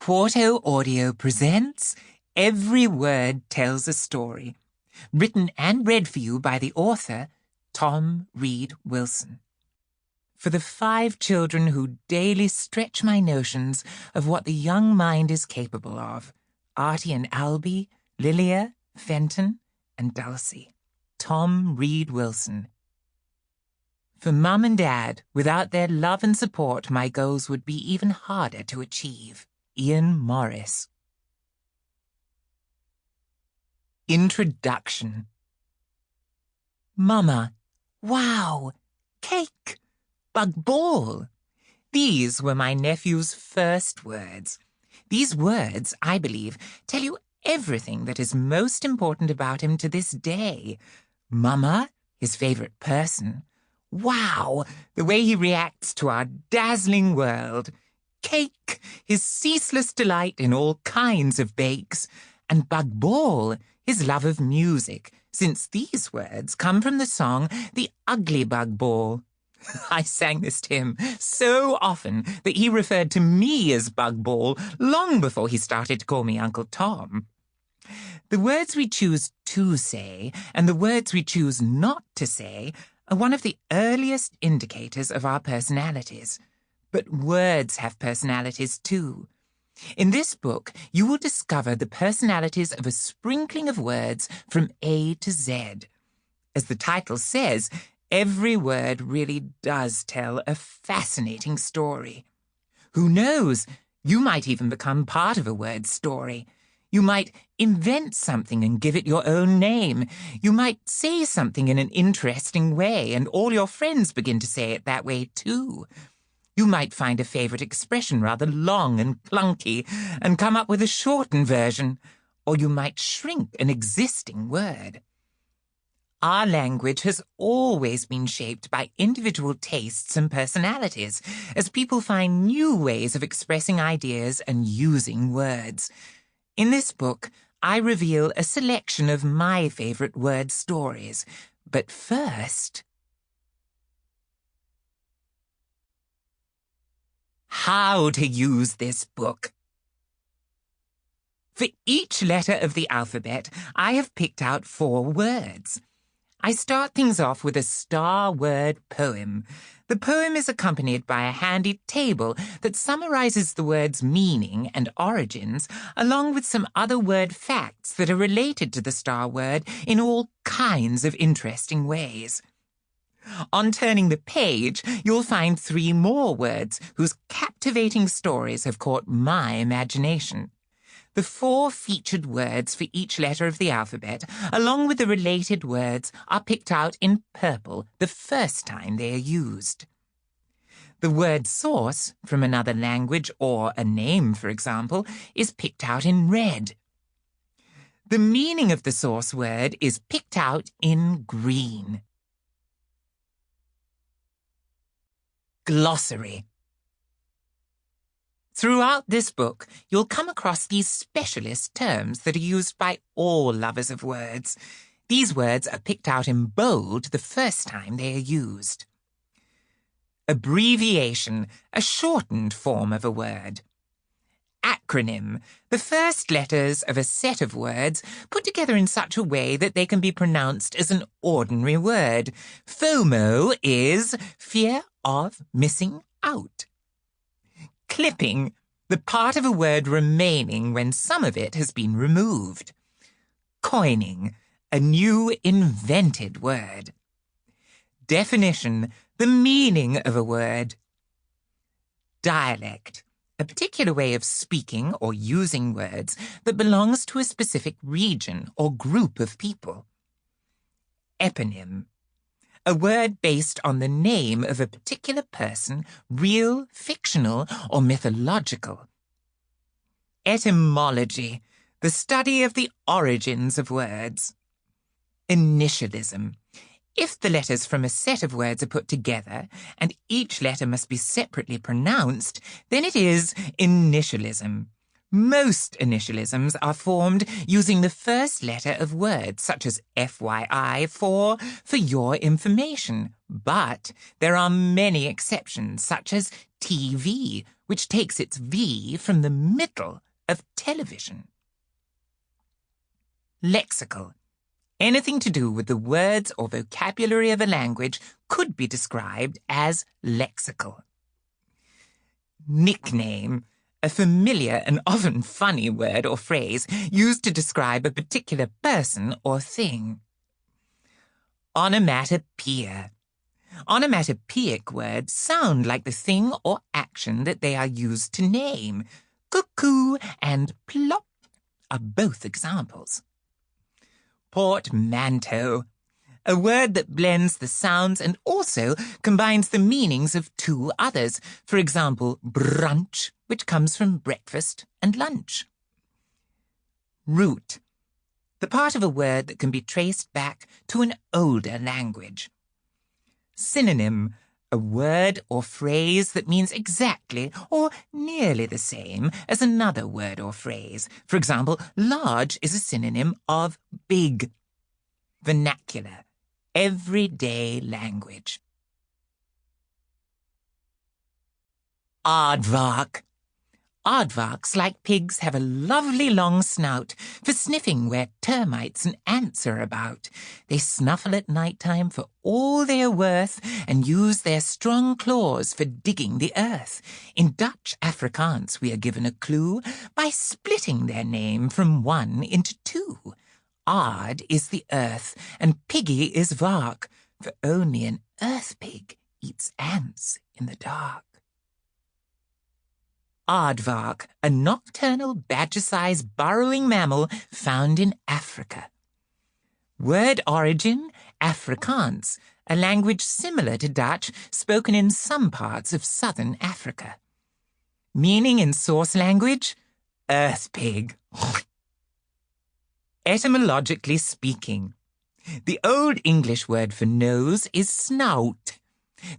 Porto Audio presents Every Word Tells a Story, written and read for you by the author, Tom Reed Wilson. For the 5 children who daily stretch my notions of what the young mind is capable of, Artie and Albie, Lilia, Fenton, and Dulcie. Tom Reed Wilson. For Mum and Dad, without their love and support, my goals would be even harder to achieve. Ian Morris. Introduction. Mama, wow, cake, bug ball. These were my nephew's first words. These words, I believe, tell you everything that is most important about him to this day. Mama, his favorite person. Wow, the way he reacts to our dazzling world. Cake, his ceaseless delight in all kinds of bakes. And bug ball, his love of music, since these words come from the song The Ugly Bug Ball. I sang this to him so often that he referred to me as Bug Ball long before he started to call me Uncle Tom. The words we choose to say and the words we choose not to say are one of the earliest indicators of our personalities. But words have personalities too. In this book, you will discover the personalities of a sprinkling of words from A to Z. As the title says, every word really does tell a fascinating story. Who knows? You might even become part of a word story. You might invent something and give it your own name. You might say something in an interesting way, and all your friends begin to say it that way too. You might find a favorite expression rather long and clunky and come up with a shortened version, or you might shrink an existing word. Our language has always been shaped by individual tastes and personalities, as people find new ways of expressing ideas and using words. In this book, I reveal a selection of my favorite word stories. But first, how to use this book. For each letter of the alphabet, I have picked out 4 words. I start things off with a star word poem. The poem is accompanied by a handy table that summarizes the word's meaning and origins, along with some other word facts that are related to the star word in all kinds of interesting ways. On turning the page, you'll find 3 more words whose captivating stories have caught my imagination. The 4 featured words for each letter of the alphabet, along with the related words, are picked out in purple the first time they are used. The word source, from another language or a name, for example, is picked out in red. The meaning of the source word is picked out in green. Glossary. Throughout this book, you'll come across these specialist terms that are used by all lovers of words. These words are picked out in bold the first time they are used. Abbreviation, a shortened form of a word. Acronym, the first letters of a set of words put together in such a way that they can be pronounced as an ordinary word. FOMO is fear of missing out. Clipping, the part of a word remaining when some of it has been removed. Coining, a new invented word. Definition, the meaning of a word. Dialect, a particular way of speaking or using words that belongs to a specific region or group of people. Eponym, a word based on the name of a particular person, real, fictional, or mythological. Etymology, the study of the origins of words. Initialism, if the letters from a set of words are put together and each letter must be separately pronounced, then it is initialism. Most initialisms are formed using the first letter of words, such as FYI for your information. But there are many exceptions, such as TV, which takes its V from the middle of television. Lexical. Anything to do with the words or vocabulary of a language could be described as lexical. Nickname. A familiar and often funny word or phrase used to describe a particular person or thing. Onomatopoeia. Onomatopoeic words sound like the thing or action that they are used to name. Cuckoo and plop are both examples. Portmanteau. A word that blends the sounds and also combines the meanings of two others. For example, brunch, which comes from breakfast and lunch. Root. The part of a word that can be traced back to an older language. Synonym. A word or phrase that means exactly or nearly the same as another word or phrase. For example, large is a synonym of big. Vernacular. Everyday language. Aardvark. Aardvarks, like pigs, have a lovely long snout for sniffing where termites and ants are about. They snuffle at night time for all they are worth and use their strong claws for digging the earth. In Dutch Afrikaans we are given a clue by splitting their name from one into two. Aard is the earth and piggy is vark, for only an earth pig eats ants in the dark. Aardvark, a nocturnal badger-sized burrowing mammal found in Africa. Word origin, Afrikaans, a language similar to Dutch spoken in some parts of southern Africa. Meaning in source language, earth pig. Etymologically speaking, the Old English word for nose is snout.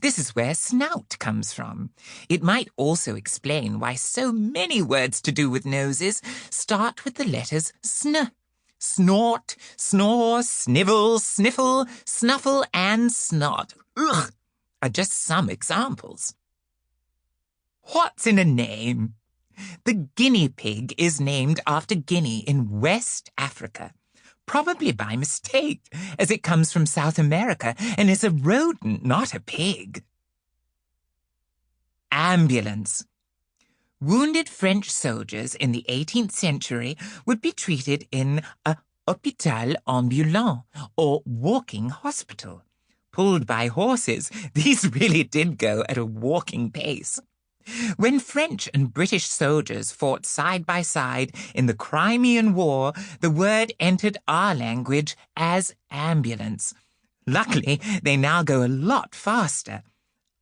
This is where snout comes from. It might also explain why so many words to do with noses start with the letters sn. Snort, snore, snivel, sniffle, snuffle, and snot are just some examples. What's in a name? The guinea pig is named after Guinea in West Africa. Probably by mistake, as it comes from South America and is a rodent, not a pig. Ambulance. Wounded French soldiers in the 18th century would be treated in a hôpital ambulant, or walking hospital. Pulled by horses, these really did go at a walking pace. When French and British soldiers fought side by side in the Crimean War, the word entered our language as ambulance. Luckily, they now go a lot faster.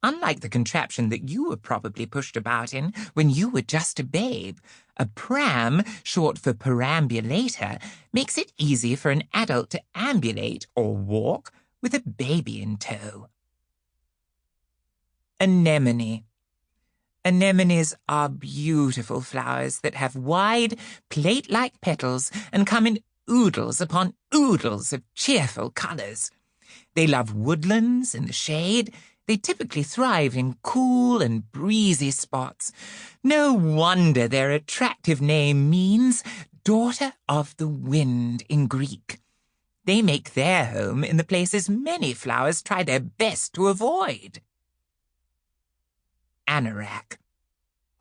Unlike the contraption that you were probably pushed about in when you were just a babe, a pram, short for perambulator, makes it easy for an adult to ambulate or walk with a baby in tow. Anemone. Anemones are beautiful flowers that have wide, plate-like petals and come in oodles upon oodles of cheerful colours. They love woodlands and the shade. They typically thrive in cool and breezy spots. No wonder their attractive name means daughter of the wind in Greek. They make their home in the places many flowers try their best to avoid. Anorak.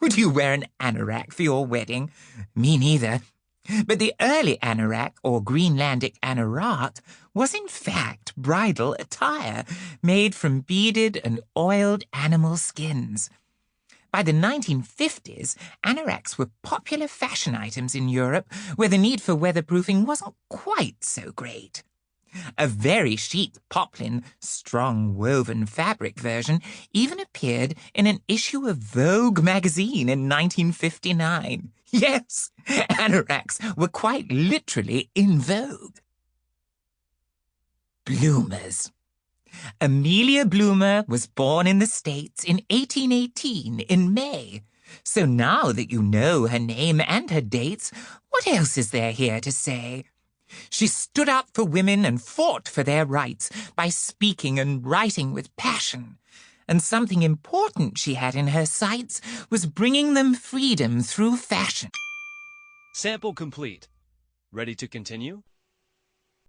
Would you wear an anorak for your wedding? Me neither. But the early anorak, or Greenlandic anorak, was in fact bridal attire made from beaded and oiled animal skins. By the 1950s, anoraks were popular fashion items in Europe where the need for weatherproofing wasn't quite so great. A very chic poplin, strong woven fabric version even appeared in an issue of Vogue magazine in 1959. Yes, anoraks were quite literally in vogue. Bloomers. Amelia Bloomer was born in the States in 1818 in May. So now that you know her name and her dates, what else is there here to say? She stood up for women and fought for their rights by speaking and writing with passion. and something important she had in her sights was bringing them freedom through fashion. Sample complete. Ready to continue?